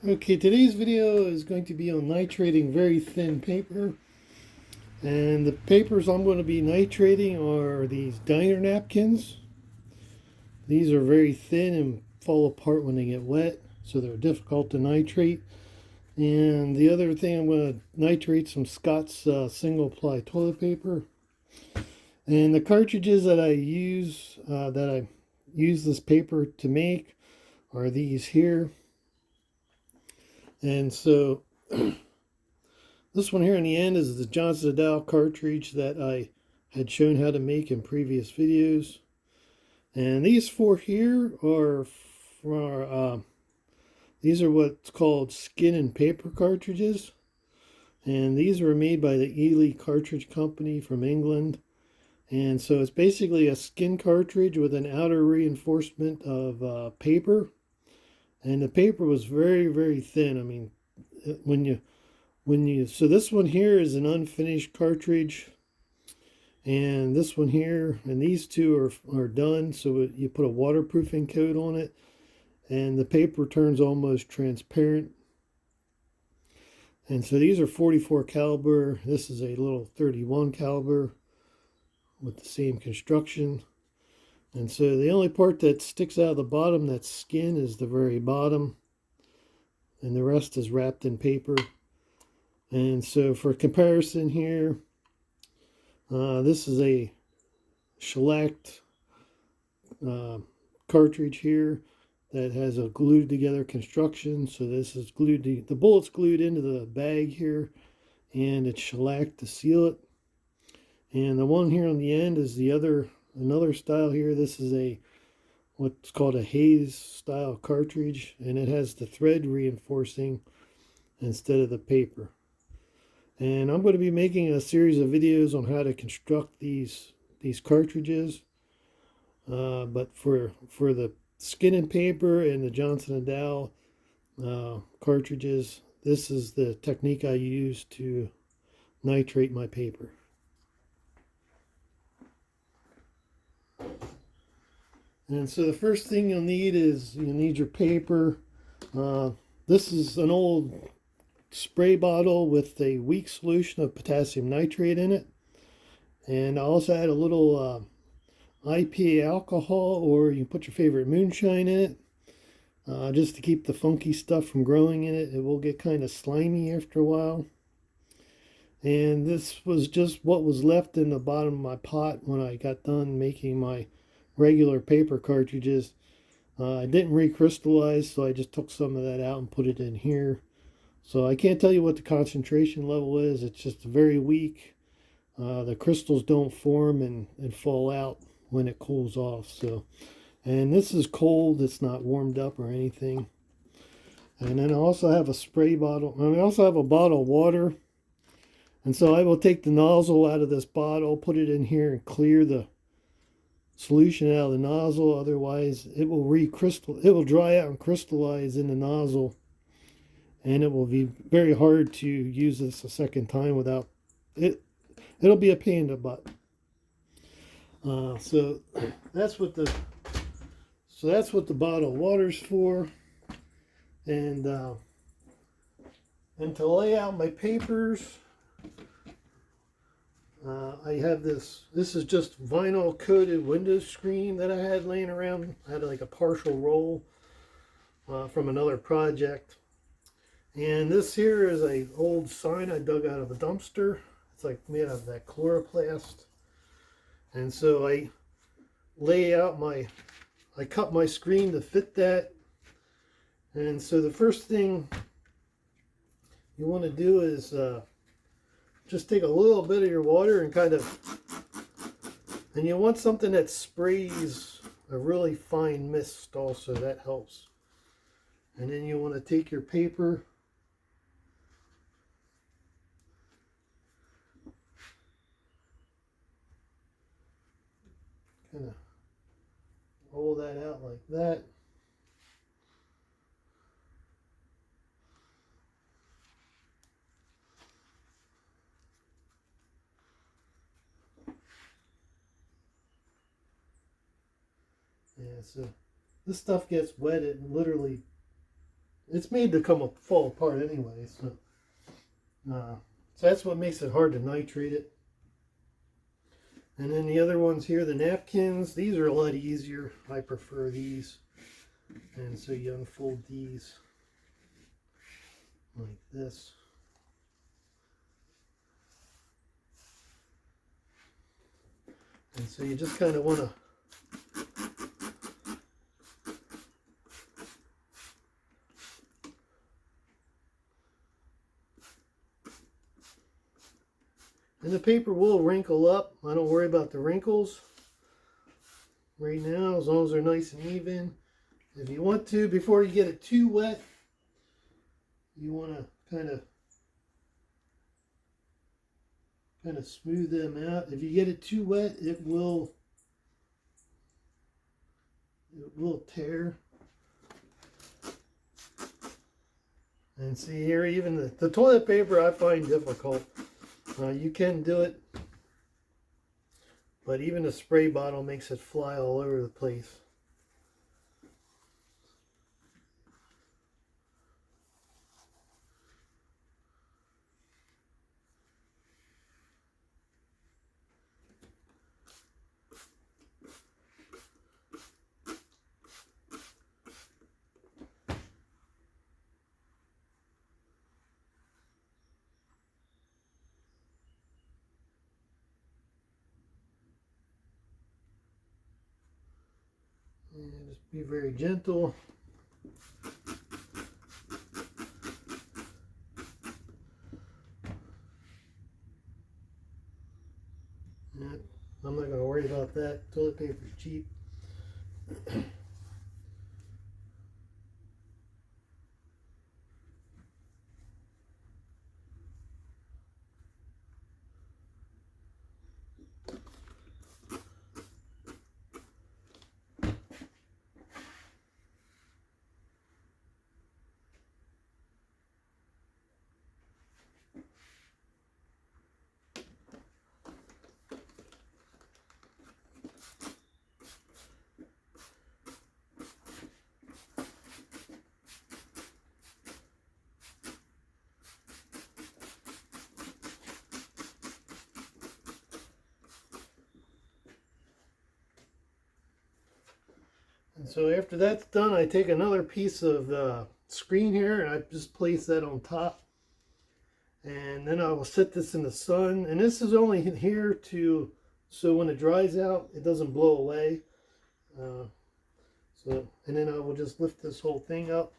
Okay, today's video is going to be on nitrating very thin paper. And the papers I'm going to be nitrating are these diner napkins. These are very thin and fall apart when they get wet, so they're difficult to nitrate. And the other thing, I'm going to nitrate some Scott's single ply toilet paper. And the cartridges that I use this paper to make are these here. And so this one here in the end is the Johnson & Dow cartridge that I had shown how to make in previous videos. And these four here are these are what's called skin and paper cartridges. And these were made by the Ely Cartridge Company from England. And so it's basically a skin cartridge with an outer reinforcement of paper. And the paper was very, very thin. I mean, so this one here is an unfinished cartridge, and this one here and these two are done. So you put a waterproofing coat on it, and the paper turns almost transparent. And so these are 44 caliber. This is a little 31 caliber with the same construction. And so the only part that sticks out of the bottom, that skin, is the very bottom, and the rest is wrapped in paper. And so for comparison here, this is a shellacked cartridge here that has a glued together construction. So this is the bullet's glued into the bag here, and it's shellacked to seal it. And the one here on the end is another style here. This is what's called a haze style cartridge, and it has the thread reinforcing instead of the paper. And I'm going to be making a series of videos on how to construct these cartridges. But for the skin and paper and the Johnson & Dow cartridges, this is the technique I use to nitrate my paper. And so the first thing you'll need your paper. This is an old spray bottle with a weak solution of potassium nitrate in it. And I also add a little IPA alcohol, or you can put your favorite moonshine in it, just to keep the funky stuff from growing in it. It will get kind of slimy after a while. And this was just what was left in the bottom of my pot when I got done making my regular paper cartridges. I didn't recrystallize, so I just took some of that out and put it in here. So I can't tell you what the concentration level is. It's just very weak. The crystals don't form and fall out when it cools off. So, and this is cold. It's not warmed up or anything. And then I also have a spray bottle. I also have a bottle of water. And so I will take the nozzle out of this bottle, put it in here, and clear the solution out of the nozzle. Otherwise, it will dry out and crystallize in the nozzle, and it will be very hard to use this a second time without it. It'll be a pain in the butt. So that's what the bottle of water's for. And to lay out my papers, I have this is just vinyl coated window screen that I had laying around. I had like a partial roll from another project. And this here is a old sign I dug out of a dumpster. It's like made out of that chloroplast. And so I cut my screen to fit that. And so the first thing you want to do is just take a little bit of your water and you want something that sprays a really fine mist also. That helps. And then you want to take your paper, kind of roll that out like that. Yeah, so this stuff gets wet. It literally it's made to fall apart anyway. So that's what makes it hard to nitrate it. And then the other ones here, the napkins, these are a lot easier. I prefer these. And so you unfold these like this. And so you just kind of want to and the paper will wrinkle up. I don't worry about the wrinkles right now, as long as they're nice and even. If you want to, before you get it too wet, you want to kind of smooth them out. If you get it too wet, it will tear. And see here, even the toilet paper I find difficult. You can do it, but even the spray bottle makes it fly all over the place. And just be very gentle. And I'm not going to worry about that. Toilet paper is cheap. And so after that's done, I take another piece of the screen here and I just place that on top. And then I will set this in the sun. And this is only here so when it dries out, it doesn't blow away. And then I will just lift this whole thing up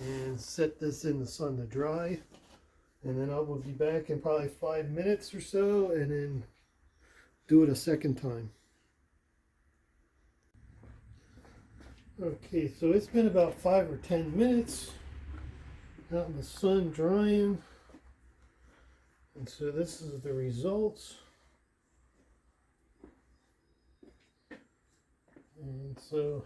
and set this in the sun to dry. And then I will be back in probably 5 minutes or so and then do it a second time. Okay, so it's been about 5 or 10 minutes out in the sun drying. And so this is the results. And so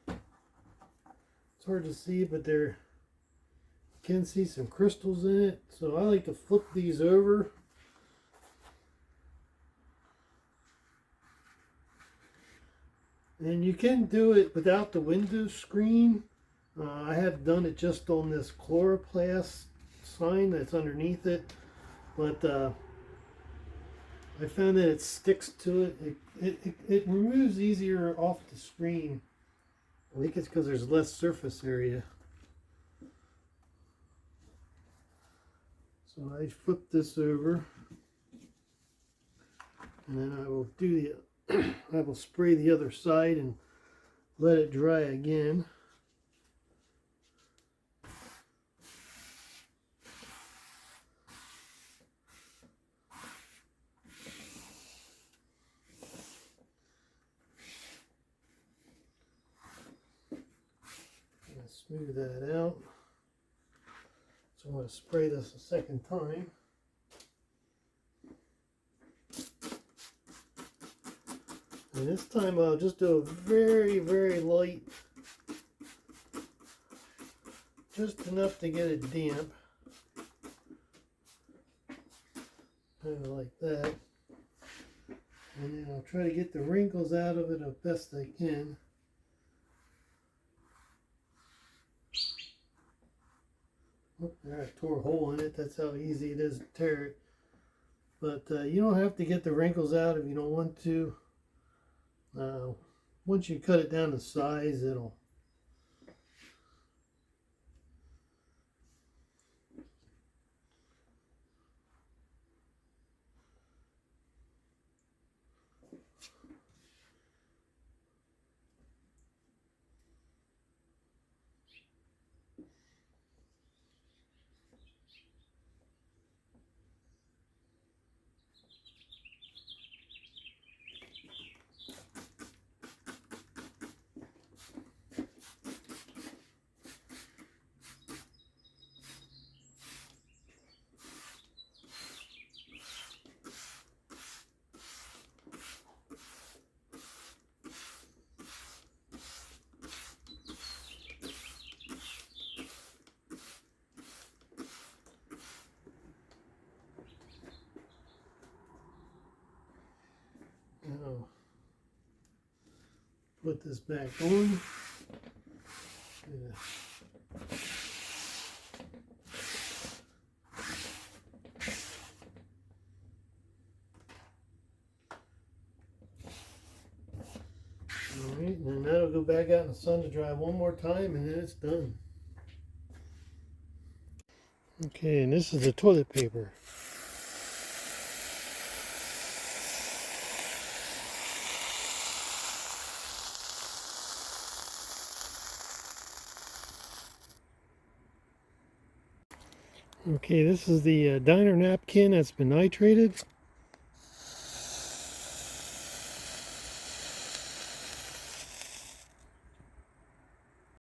it's hard to see, but you can see some crystals in it. So I like to flip these over. And you can do it without the window screen. I have done it just on this chloroplast sign that's underneath it. But I found that it sticks to it. It removes easier off the screen. I think it's because there's less surface area. So I flip this over. And then I will I will spray the other side and let it dry again. Smooth that out. So I'm going to spray this a second time. And this time I'll just do a very, very light, just enough to get it damp. Kind of like that. And then I'll try to get the wrinkles out of it as best I can. Oh, there, I tore a hole in it. That's how easy it is to tear it. But you don't have to get the wrinkles out if you don't want to. Once you cut it down to size, it'll now put this back on. Yeah. Alright, and then that'll go back out in the sun to dry one more time, and then it's done. Okay, and this is the toilet paper. Okay, this is the diner napkin that's been nitrated.